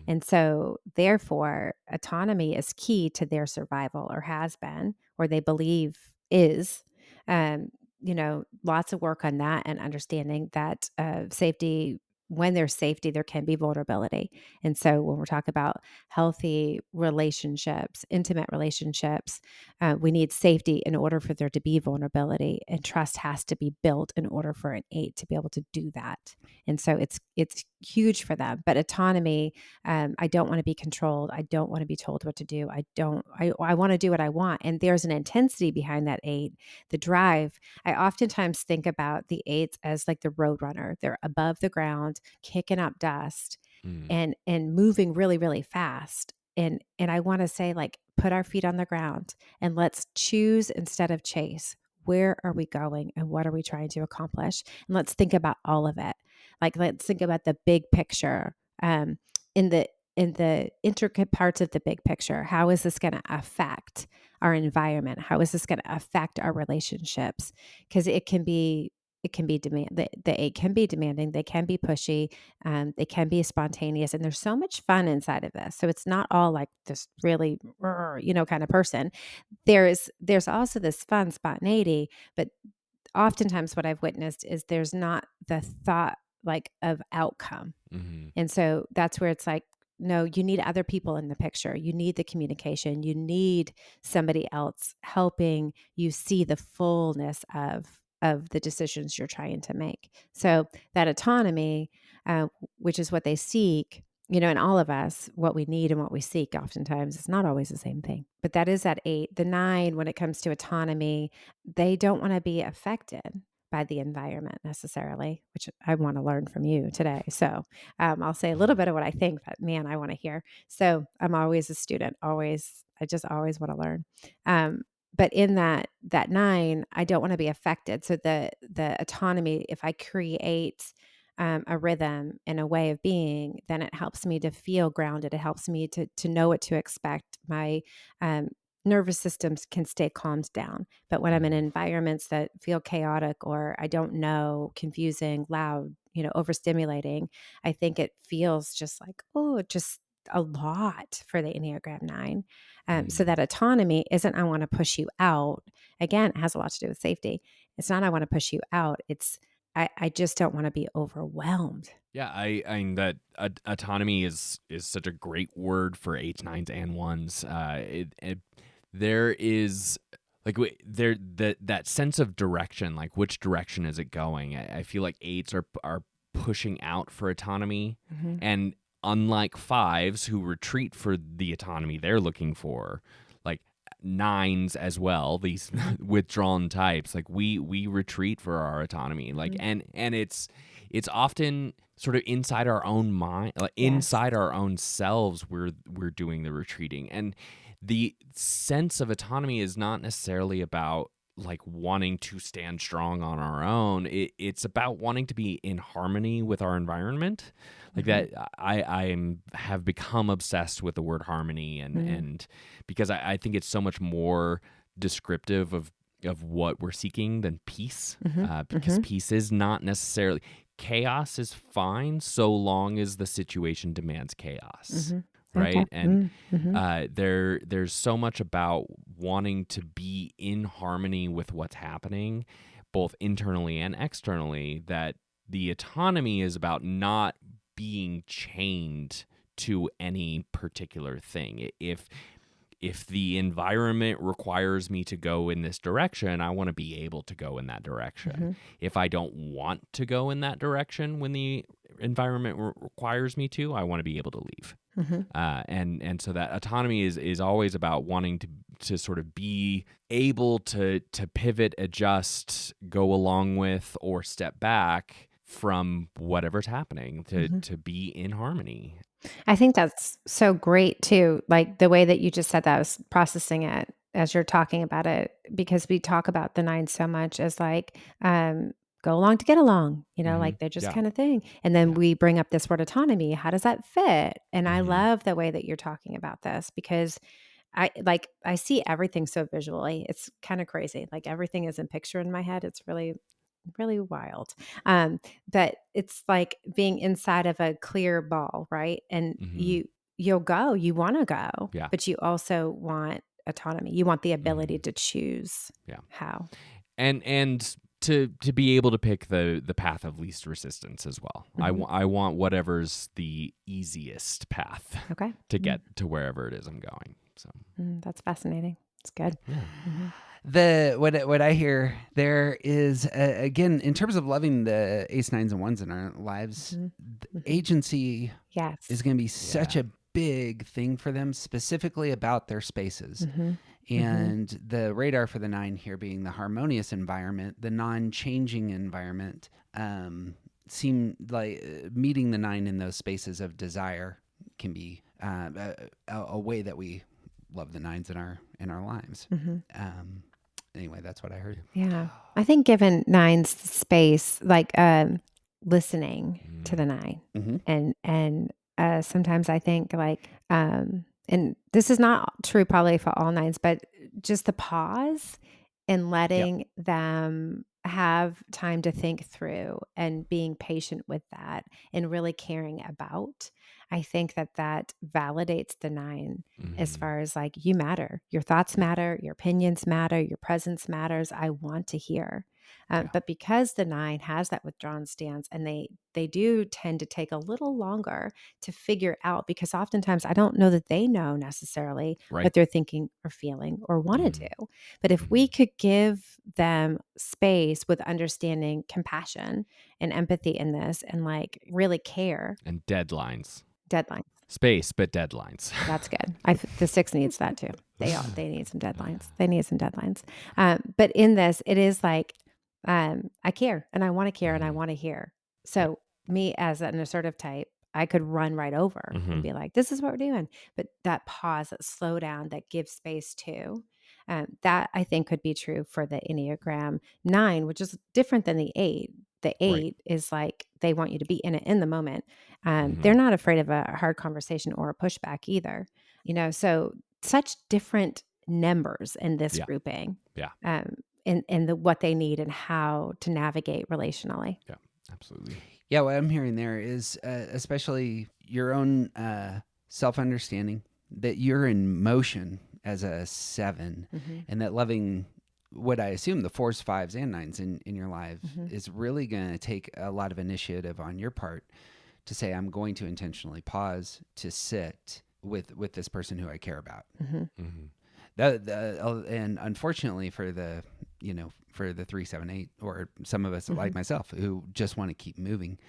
And so, therefore, autonomy is key to their survival, or has been, or they believe is. Lots of work on that and understanding that safety. When there's safety, there can be vulnerability. And so when we're talking about healthy relationships, intimate relationships, we need safety in order for there to be vulnerability, and trust has to be built in order for an 8 to be able to do that. And so it's huge for them. But autonomy, I don't want to be controlled. I don't want to be told what to do. I want to do what I want. And there's an intensity behind that 8, the drive. I oftentimes think about the 8s as like the road runner. They're above the ground, kicking up dust and moving really, really fast. And I want to say, like, put our feet on the ground and let's choose instead of chase. Where are we going and what are we trying to accomplish? And let's think about all of it. Like, let's think about the big picture, in the intricate parts of the big picture. How is this going to affect our environment? How is this going to affect our relationships? Because it can be the 8 can be demanding, they can be pushy, they can be spontaneous, and there's so much fun inside of this. So it's not all like this really kind of person. There's also this fun spontaneity, but oftentimes what I've witnessed is there's not the thought like of outcome. And so that's where it's like, no, you need other people in the picture. You need the communication. You need somebody else helping you see the fullness of the decisions you're trying to make. So that autonomy, which is what they seek, in all of us, what we need and what we seek oftentimes is not always the same thing. But that is that 8. The 9, when it comes to autonomy, they don't want to be affected by the environment necessarily, which I want to learn from you today. So I'll say a little bit of what I think, but man, I want to hear. So I'm always a student, I just always want to learn. But in that 9, I don't want to be affected. So the autonomy, if I create a rhythm and a way of being, then it helps me to feel grounded. It helps me to know what to expect. My nervous systems can stay calmed down. But when I'm in environments that feel chaotic, or I don't know, confusing, loud, overstimulating, I think it feels just like, just a lot for the Enneagram 9. So that autonomy isn't, I want to push you out. Again, it has a lot to do with safety. It's not, I want to push you out. It's, I just don't want to be overwhelmed. Yeah, I mean that autonomy is such a great word for 8s, 9s, and 1s. There is like that sense of direction, like which direction is it going? I feel like 8s are pushing out for autonomy, and unlike 5s who retreat for the autonomy they're looking for, like 9s as well, these withdrawn types, like we retreat for our autonomy, like and it's often sort of inside our own mind, like inside our own selves, we're doing the retreating. And the sense of autonomy is not necessarily about like wanting to stand strong on our own. It's about wanting to be in harmony with our environment. Like that, I have become obsessed with the word harmony, and because I think it's so much more descriptive of of what we're seeking than peace, because peace is not necessarily chaos is fine so long as the situation demands chaos, right? Okay. And there's so much about wanting to be in harmony with what's happening, both internally and externally, that the autonomy is about not being chained to any particular thing. If the environment requires me to go in this direction, I want to be able to go in that direction. If I don't want to go in that direction when the environment requires me to, I want to be able to leave. And so that autonomy is always about wanting to sort of be able to pivot, adjust, go along with, or step back from whatever's happening to be in harmony. I think that's so great too. Like the way that you just said that, I was processing it as you're talking about it, because we talk about the 9 so much as like, go along to get along, like they're just Yeah. kind of thing. And then we bring up this word autonomy. How does that fit? And I love the way that you're talking about this, because I see everything so visually. It's kind of crazy. Like everything is in picture in my head. It's really, really wild. But it's like being inside of a clear ball, right? And you want to go, Yeah. but you also want autonomy. You want the ability to choose how. And to be able to pick the path of least resistance as well. I want whatever's the easiest path to get to wherever it is I'm going. So that's fascinating. It's good. What I hear there is again, in terms of loving the ace, 9s, and 1s in our lives, agency is going to be such a big thing for them, specifically about their spaces. And the radar for the 9 here being the harmonious environment, the non-changing environment, seem like meeting the 9 in those spaces of desire can be a way that we love the 9s in our lives. Anyway, that's what I heard. Yeah. I think giving 9s space, like listening to the 9. And sometimes I think like, and this is not true probably for all 9s, but just the pause and letting them have time to think through and being patient with that and really caring about. I think that validates the 9 as far as like, you matter, your thoughts matter, your opinions matter, your presence matters. I want to hear. But because the 9 has that withdrawn stance, and they do tend to take a little longer to figure out, because oftentimes I don't know that they know necessarily what they're thinking or feeling or want to do. But if we could give them space with understanding, compassion, and empathy in this, and like really care. And deadlines. Space, but deadlines. That's good. The 6 needs that too. They need some deadlines. But in this, it is like, I care, and I want to care, and I want to hear. So me as an assertive type, I could run right over and be like, this is what we're doing. But that pause, that slow down, that gives space to, that I think could be true for the Enneagram 9, which is different than the 8. The 8 is like, they want you to be in it in the moment. They're not afraid of a hard conversation or a pushback either. So such different numbers in this grouping. In what they need and how to navigate relationally. Yeah, absolutely. Yeah, what I'm hearing there is especially your own self-understanding, that you're in motion as a 7, and that loving what I assume the 4s, 5s, and 9s in your life is really going to take a lot of initiative on your part to say, I'm going to intentionally pause to sit with this person who I care about. And unfortunately for the 3, 7, 8, or some of us like myself who just want to keep moving,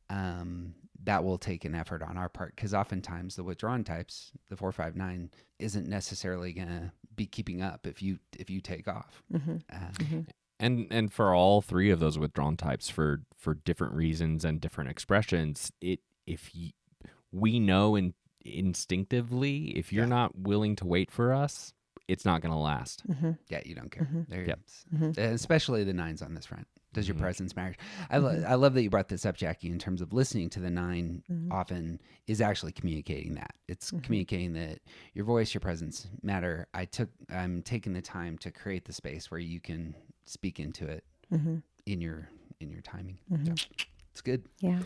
that will take an effort on our part, because oftentimes the withdrawn types, the 4, 5, 9, isn't necessarily going to be keeping up if you take off. And for all 3 of those withdrawn types, for different reasons and different expressions, we know instinctively, if you're not willing to wait for us, it's not going to last. Yeah, you don't care. Especially the 9s on this front. Does your presence matter? I love that you brought this up, Jackie, in terms of listening to the 9 often is actually communicating that. It's communicating that your voice, your presence matter. I'm taking the time to create the space where you can speak into it in your timing. So, it's good. Yeah.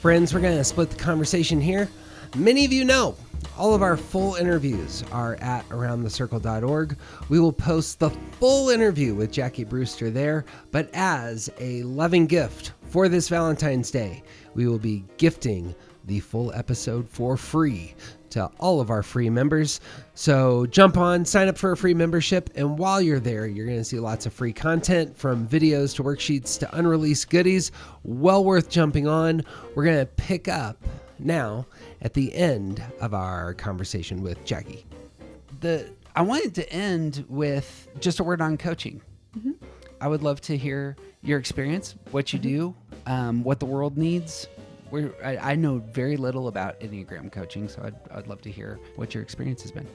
Friends, we're going to split the conversation here. Many of you know all of our full interviews are at aroundthecircle.org. We will post the full interview with Jackie Brewster there, but as a loving gift for this Valentine's Day, we will be gifting the full episode for free to all of our free members. So jump on, sign up for a free membership, and while you're there, you're going to see lots of free content, from videos to worksheets to unreleased goodies. Well worth jumping on. We're going to pick up now at the end of our conversation with Jackie. I wanted to end with just a word on coaching. I would love to hear your experience, what you do, what the world needs. I know very little about Enneagram coaching, so I'd love to hear what your experience has been.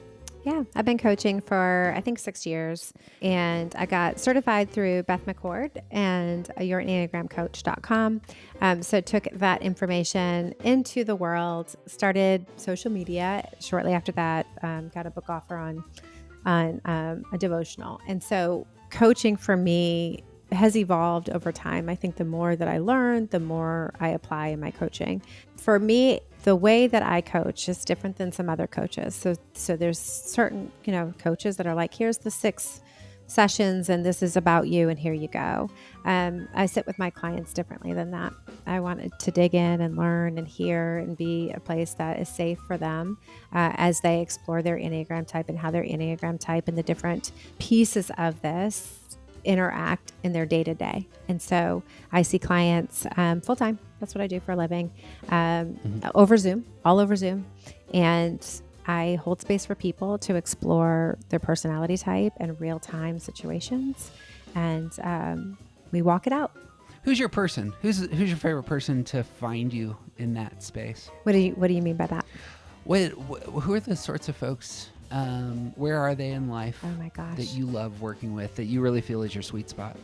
Yeah, I've been coaching for, I think, 6 years, and I got certified through Beth McCord and youranenneagramcoach.com. So took that information into the world, started social media. Shortly after that, got a book offer on a devotional. And so coaching for me has evolved over time. I think the more that I learn, the more I apply in my coaching. For me, the way that I coach is different than some other coaches. So there's certain, coaches that are like, here's the 6 sessions and this is about you and here you go. I sit with my clients differently than that. I wanted to dig in and learn and hear and be a place that is safe for them as they explore their Enneagram type and how their Enneagram type and the different pieces of this interact in their day-to-day. And so I see clients full-time. That's what I do for a living, over Zoom, all over Zoom. And I hold space for people to explore their personality type and real-time situations. And we walk it out. Who's your person? Who's your favorite person to find you in that space? What do you mean by that? Who are the sorts of folks? Where are they in life? Oh my gosh. That you love working with, that you really feel is your sweet spot?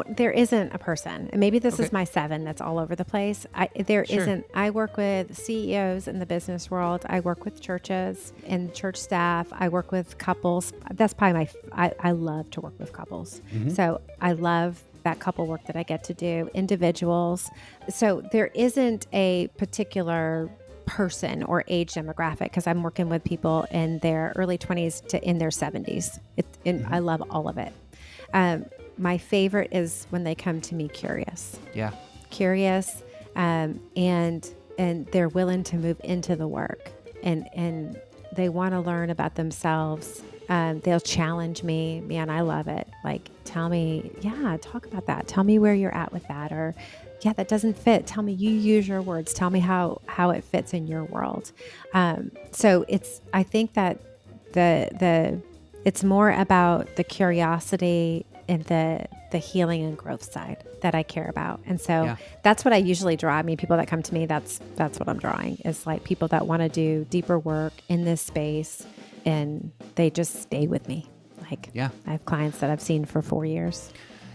There isn't a person. And maybe this Okay. is my 7 that's all over the place. Sure. Isn't. I work with CEOs in the business world. I work with churches and church staff. I work with couples. That's probably I love to work with couples. So I love that couple work that I get to do, individuals. So there isn't a particular person or age demographic, because I'm working with people in their early 20s to in their 70s. I love all of it. My favorite is when they come to me curious. Yeah. Curious, and they're willing to move into the work, and they want to learn about themselves. They'll challenge me. Man, I love it. Like, tell me, talk about that. Tell me where you're at with that, or yeah, that doesn't fit. Tell me, you use your words. Tell me how it fits in your world. So I think that it's more about the curiosity and the healing and growth side that I care about. And so that's what I usually draw. I mean, people that come to me, that's what I'm drawing, is like people that want to do deeper work in this space, and they just stay with me. Like, I have clients that I've seen for 4 years.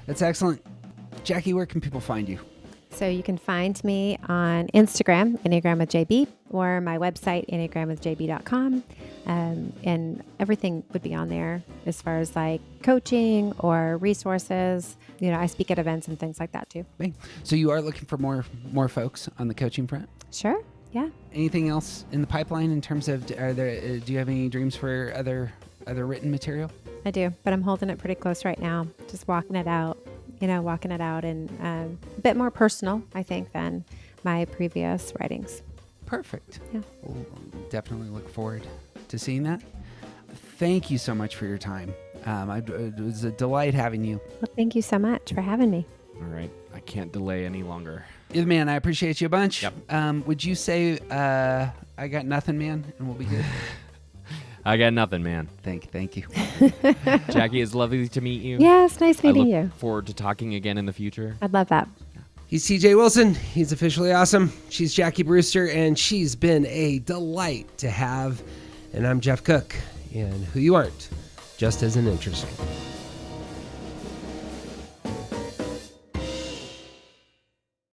That's excellent. Jackie, where can people find you? So you can find me on Instagram, Enneagram with JB, or my website, enneagramwithjb.com. And everything would be on there as far as like coaching or resources. I speak at events and things like that too. So you are looking for more folks on the coaching front? Sure. Yeah. Anything else in the pipeline in terms of, do you have any dreams for other written material? I do, but I'm holding it pretty close right now. Just walking it out and a bit more personal, I think, than my previous writings. Perfect. Yeah. We'll definitely look forward to seeing that. Thank you so much for your time. It was a delight having you. Well, thank you so much for having me. All right. I can't delay any longer. You're the man. I appreciate you a bunch. Yep. Would you say, I got nothing, man, and we'll be good? I got nothing, man. Thank you. Jackie, it's lovely to meet you. Yes, nice meeting I you. look forward to talking again in the future. I'd love that. He's TJ Wilson. He's officially awesome. She's Jackie Brewster, and she's been a delight to have. And I'm Jeff Cook, and who you aren't just isn't interesting.